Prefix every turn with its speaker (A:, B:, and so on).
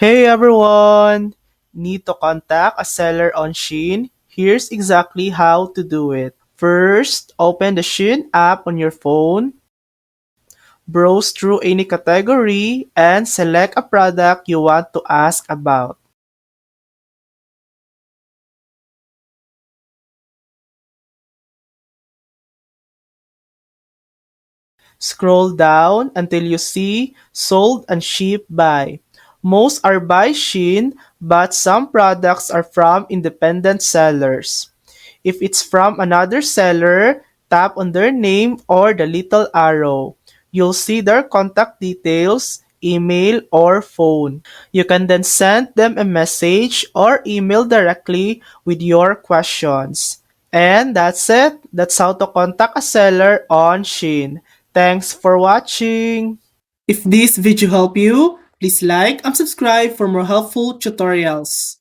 A: Hey everyone! Need to contact a seller on Shein? Here's exactly how to do it. First, open the Shein app on your phone, browse through any category, and select a product you want to ask about. Scroll down until you see Sold and Shipped By. Most are by Shein, but some products are from independent sellers. If it's from another seller, tap on their name or the little arrow. You'll see their contact details, email, or phone. You can then send them a message or email directly with your questions. And that's it. That's how to contact a seller on Shein. Thanks for watching. If this video helped you, please like and subscribe for more helpful tutorials.